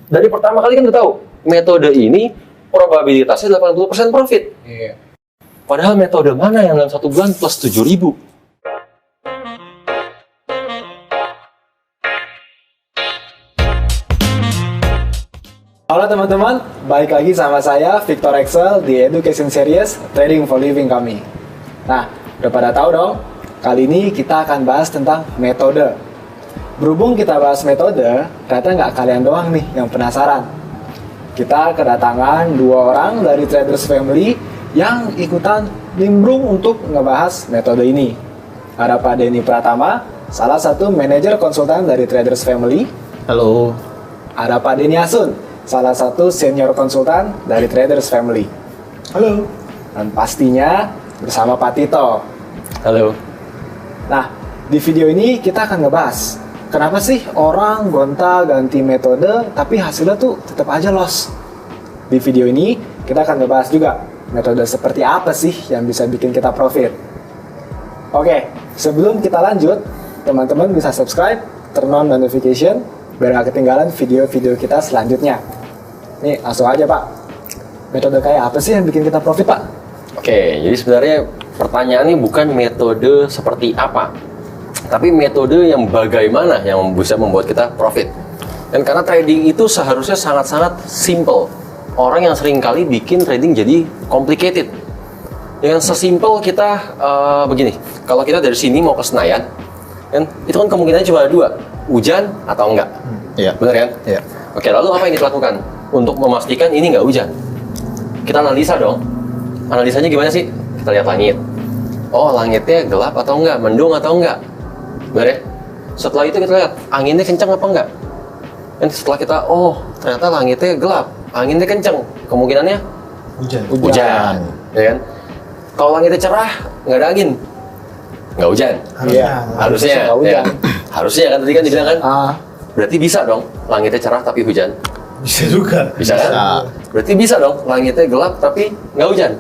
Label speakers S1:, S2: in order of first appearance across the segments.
S1: Dari pertama kali kan udah tahu, metode ini probabilitasnya 80% profit.
S2: Iya.
S1: Padahal metode mana yang dalam 1 bulan plus 7.000?
S2: Halo teman-teman, balik lagi sama saya Victor Excel di Education Series Trading for Living kami. Nah, udah pada tahu dong, kali ini kita akan bahas tentang metode. Berhubung kita bahas metode, ternyata nggak kalian doang nih yang penasaran. Kita kedatangan 2 orang dari Traders Family yang ikutan nimbrung untuk ngebahas metode ini. Ada Pak Denny Pratama, salah satu manajer konsultan dari Traders Family.
S3: Halo.
S2: Ada Pak Denny Asun, salah satu senior konsultan dari Traders Family.
S3: Halo.
S2: Dan pastinya bersama Pak Tito.
S1: Halo.
S2: Nah, di video ini kita akan ngebahas kenapa sih orang gonta-ganti metode tapi hasilnya tuh tetap aja loss. Di video ini kita akan ngebahas juga metode seperti apa sih yang bisa bikin kita profit. Oke, sebelum kita lanjut, teman-teman bisa subscribe, turn on notification biar gak ketinggalan video-video kita selanjutnya. Nih, langsung aja Pak. Metode kayak apa sih yang bikin kita profit Pak?
S1: Oke, jadi sebenarnya pertanyaannya bukan metode seperti apa, tapi metode yang bagaimana yang bisa membuat kita profit. Dan karena trading itu seharusnya sangat-sangat simple. Orang yang sering kali bikin trading jadi complicated. Dengan sesimpel kita begini, kalau kita dari sini mau ke Senayan, kan itu kan kemungkinannya cuma ada 2, hujan atau enggak.
S3: Iya.
S1: Benar kan?
S3: Iya.
S1: Oke, lalu apa yang kita lakukan untuk memastikan ini nggak hujan? Kita analisa dong. Analisanya gimana sih? Kita lihat langit. Oh, langitnya gelap atau enggak? Mendung atau enggak? Benar ya? Setelah itu kita lihat anginnya kencang apa enggak? Dan setelah kita, oh ternyata langitnya gelap, anginnya kencang, kemungkinannya hujan. Ya kan? Kalau langitnya cerah, nggak ada angin, nggak hujan.
S2: Iya,
S1: Harusnya,
S2: nggak hujan.
S1: ya. Harusnya kan tadi kan dibilang kan?
S2: Ah,
S1: Berarti bisa dong langitnya cerah tapi hujan.
S3: Bisa juga.
S1: Bisa kan? Berarti bisa dong langitnya gelap tapi nggak hujan.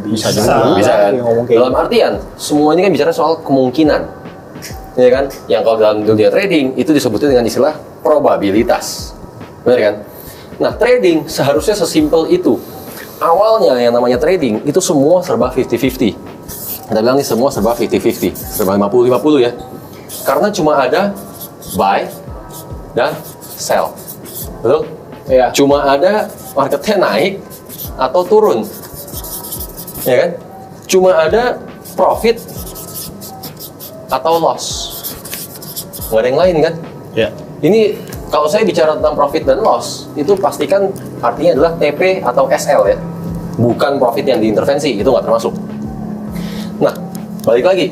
S3: Bisa juga.
S1: Bisa kan?
S2: Ngomong kayak
S1: Dalam artian semua ini kan bicara soal kemungkinan, ya kan? Yang kalau dalam dunia trading itu disebutnya dengan istilah probabilitas, benar kan? Nah, trading seharusnya sesimpel itu. Awalnya yang namanya trading itu semua serba 50-50. Kita bilang nih semua serba 50-50, serba 50-50 ya. Karena cuma ada buy dan sell, betul?
S2: iya.
S1: Cuma ada marketnya naik atau turun, ya kan? Cuma ada profit atau loss, nggak ada yang lain kan?
S3: Iya.
S1: Ini kalau saya bicara tentang profit dan loss, itu pastikan artinya adalah TP atau SL ya, bukan profit yang diintervensi, itu nggak termasuk. Nah, balik lagi,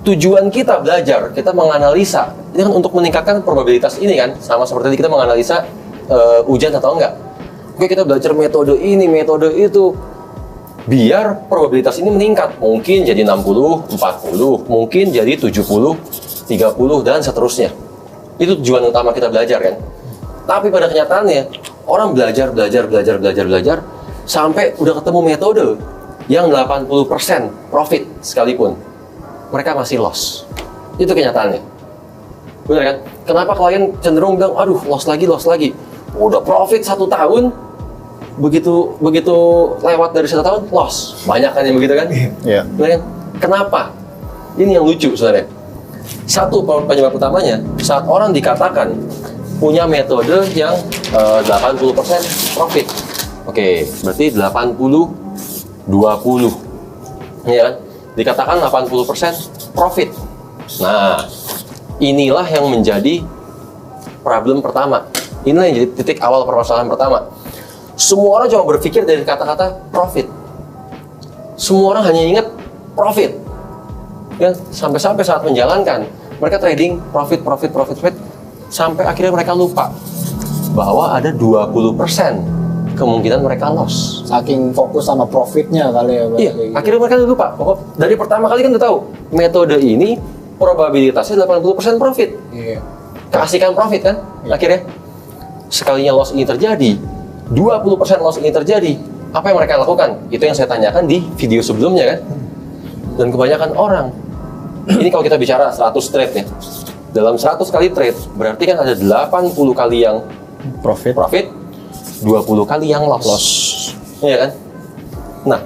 S1: tujuan kita belajar, kita menganalisa, ini kan untuk meningkatkan probabilitas ini kan, sama seperti kita menganalisa hujan atau enggak. Oke, kita belajar metode ini, metode itu, biar probabilitas ini meningkat. Mungkin jadi 60, 40, mungkin jadi 70, 30, dan seterusnya. Itu tujuan utama kita belajar kan. Tapi pada kenyataannya, orang belajar, sampai udah ketemu metode yang 80% profit sekalipun, mereka masih loss. Itu kenyataannya. Benar kan? Kenapa klien cenderung bilang, aduh loss lagi. Udah profit 1 tahun, begitu lewat dari 1 tahun, loss. Banyak kan yang begitu kan?
S3: Iya.
S1: Benar kan? Kenapa? Ini yang lucu sebenarnya. Satu penyebab utamanya, saat orang dikatakan punya metode yang 80% profit. Oke, berarti 80-20. Ya kan? Dikatakan 80% profit. Nah, inilah yang menjadi problem pertama. Inilah yang jadi titik awal permasalahan pertama. Semua orang cuma berpikir dari kata-kata profit. Semua orang hanya ingat profit. Ya, sampai saat menjalankan, mereka trading profit, sampai akhirnya mereka lupa bahwa ada 20% kemungkinan mereka loss.
S2: Saking fokus sama profitnya kali ya.
S1: Iya, akhirnya mereka lupa. Dari pertama kali kan udah tahu metode ini probabilitasnya 80% profit.
S2: Iya.
S1: Keasikan profit kan? Akhirnya sekalinya loss ini terjadi, 20% loss ini terjadi, apa yang mereka lakukan? Itu yang saya tanyakan di video sebelumnya kan. Dan kebanyakan orang, ini kalau kita bicara 100 trade ya, dalam 100 kali trade berarti kan ada 80 kali yang
S3: Profit.
S1: 20 kali yang loss. Iya kan? Nah,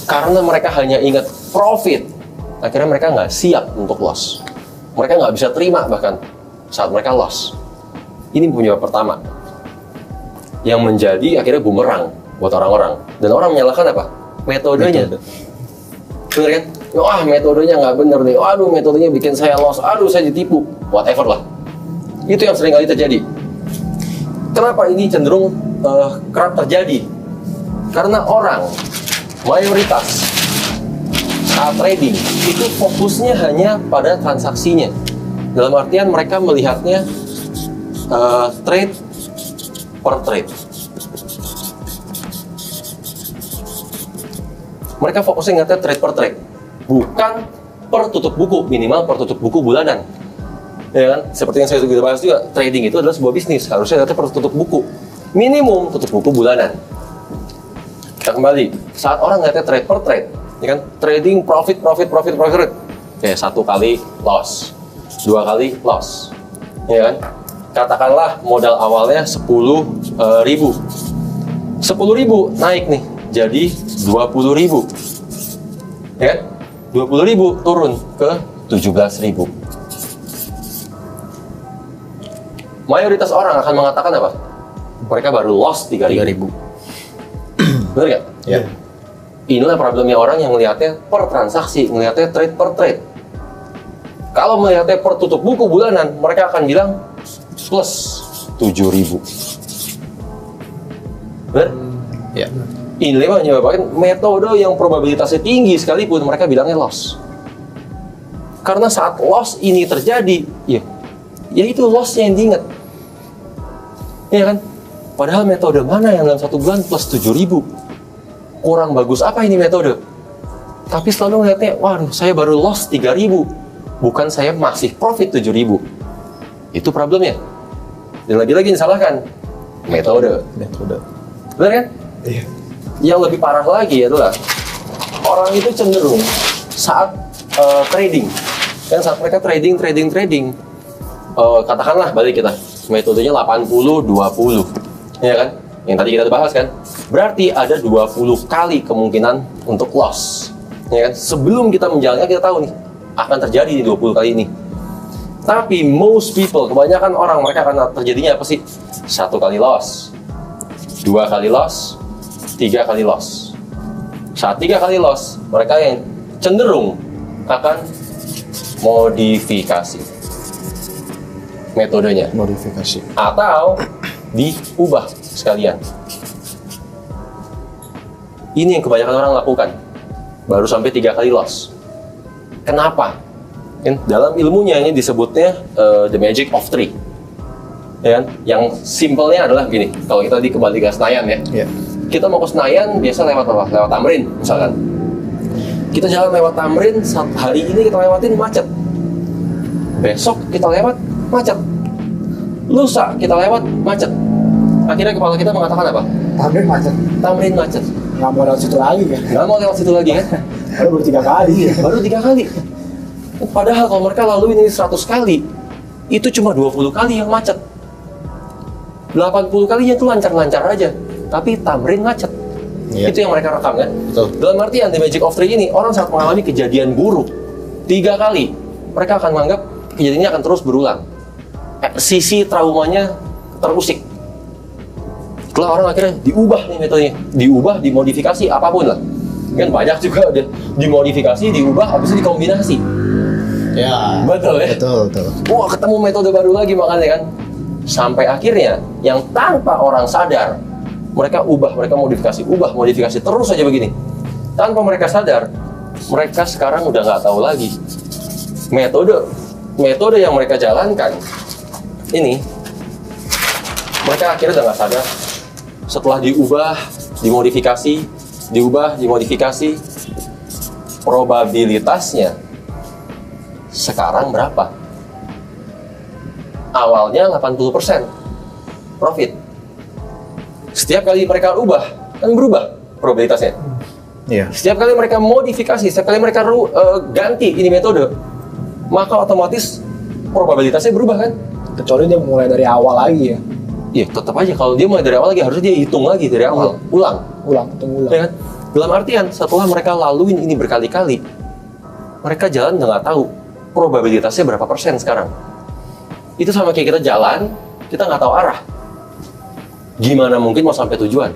S1: karena mereka hanya ingat profit, akhirnya mereka nggak siap untuk loss. Mereka nggak bisa terima bahkan saat mereka loss. Ini penyebab pertama yang menjadi akhirnya bumerang buat orang-orang. Dan orang menyalahkan apa? Metodenya. Bener kan? Wah, metodenya nggak bener nih. Aduh, metodenya bikin saya loss. Aduh, saya ditipu. Whatever lah. Itu yang sering kali terjadi. Kenapa ini cenderung kerap terjadi? Karena orang mayoritas saat trading itu fokusnya hanya pada transaksinya. Dalam artian mereka melihatnya trade per trade. Mereka fokusnya ngeliatnya trade per trade, bukan per tutup buku, minimal per tutup buku bulanan. Ya kan? Seperti yang saya sudah bahas juga, trading itu adalah sebuah bisnis, harusnya ngeliatnya per tutup buku, minimum tutup buku bulanan. Kita kembali, saat orang ngeliatnya trade per trade, ya kan? Trading profit, kayak 1 kali loss, 2 kali loss, ya kan? Katakanlah modal awalnya 10.000, 10.000 naik nih jadi 20.000, ya kan? 20.000 turun ke 17.000. Mayoritas orang akan mengatakan apa? Mereka baru loss 3.000. Bener nggak?
S3: Ya.
S1: Inilah problemnya orang yang melihatnya per transaksi, melihatnya trade per trade. Kalau melihatnya per tutup buku bulanan, mereka akan bilang plus 7.000. Bener?
S3: Ya.
S1: Inilah menyebabkan metode yang probabilitasnya tinggi sekalipun mereka bilangnya loss. Karena saat loss ini terjadi, ya itu lossnya yang diingat. Ya kan? Padahal metode mana yang dalam 1 bulan plus 7.000? Kurang bagus apa ini metode? Tapi selalu ngeliatnya, waduh, saya baru loss 3.000. Bukan saya masih profit 7.000. Itu problemnya. Dan lagi-lagi disalahkan metode. Benar kan?
S3: Iya.
S1: Yang lebih parah lagi adalah orang itu cenderung saat trading, kan saat mereka trading, katakanlah balik kita metodenya 80-20, ya kan? Yang tadi kita bahas kan, berarti ada 20 kali kemungkinan untuk loss, ya kan? Sebelum kita menjalannya kita tahu nih akan terjadi di 20 kali ini. Tapi most people, kebanyakan orang mereka akan terjadinya apa sih? 1 kali loss, 2 kali loss, 3 kali loss. Saat 3 kali loss, mereka yang cenderung akan modifikasi metodenya. Atau diubah sekalian. Ini yang kebanyakan orang lakukan. Baru sampai 3 kali loss. Kenapa? Dalam ilmunya ini disebutnya the magic of three. Ya kan? Yang simpelnya adalah gini. Kalau kita kembali ke Senayan ya. Kita mau ke Senayan biasa lewat apa? Lewat Tamrin misalkan. Kita jalan lewat Tamrin, hari ini kita lewatin macet. Besok kita lewat macet. Lusa kita lewat macet. Akhirnya kepala kita mengatakan apa? Tamrin macet.
S2: Nggak mau lewat situ lagi kan?
S1: Nggak mau lewat situ lagi kan?
S2: Baru 3 kali ya?
S1: Baru 3 kali. Padahal kalau mereka laluin ini 100 kali, itu cuma 20 kali yang macet. 80 kalinya itu lancar-lancar aja. Tapi Tamrin macet. Itu yang mereka rekam kan?
S3: Betul.
S1: Dalam artian the magic of three ini, orang saat mengalami kejadian buruk 3 kali, mereka akan menganggap kejadiannya akan terus berulang. Sisi traumanya terusik. Setelah orang akhirnya diubah nih metodenya, diubah, dimodifikasi, apapun lah. Kan banyak juga udah dimodifikasi, diubah, habis itu dikombinasi.
S3: Ya.
S1: Betul ya?
S3: Betul.
S1: Wah, ketemu metode baru lagi makanya kan. Sampai akhirnya yang tanpa orang sadar, mereka ubah, mereka modifikasi terus aja begini. Tanpa mereka sadar, mereka sekarang udah nggak tahu lagi metode yang mereka jalankan ini. Mereka akhirnya udah nggak sadar. Setelah diubah, dimodifikasi, probabilitasnya sekarang berapa? Awalnya 80% profit. Setiap kali mereka ubah, kan berubah probabilitasnya.
S3: Iya.
S1: Setiap kali mereka modifikasi, setiap kali mereka ganti ini metode, maka otomatis probabilitasnya berubah kan?
S2: Kecuali dia mulai dari awal lagi ya.
S1: Ya tetap aja kalau dia mulai dari awal lagi harusnya dia hitung lagi dari awal, ulang.
S2: Hitung ulang.
S1: Ya kan? Dalam artian setelah mereka laluin ini berkali-kali, mereka jalan udah nggak tahu probabilitasnya berapa persen sekarang. Itu sama kayak kita jalan, kita nggak tahu arah. Gimana mungkin mau sampai tujuan?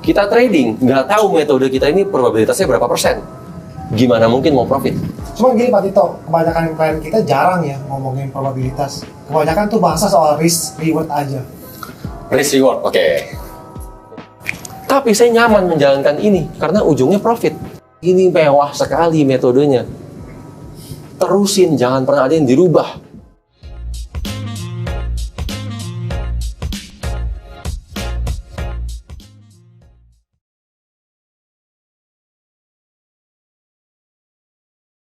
S1: Kita trading, nggak tahu metode kita ini probabilitasnya berapa persen. Gimana mungkin mau profit?
S4: Cuma gini Pak Tito, kebanyakan klien kita jarang ya ngomongin probabilitas. Kebanyakan tuh bahasa soal risk reward aja.
S1: Risk reward, oke. Tapi saya nyaman menjalankan ini karena ujungnya profit. Ini mewah sekali metodenya. Terusin, jangan pernah ada yang dirubah.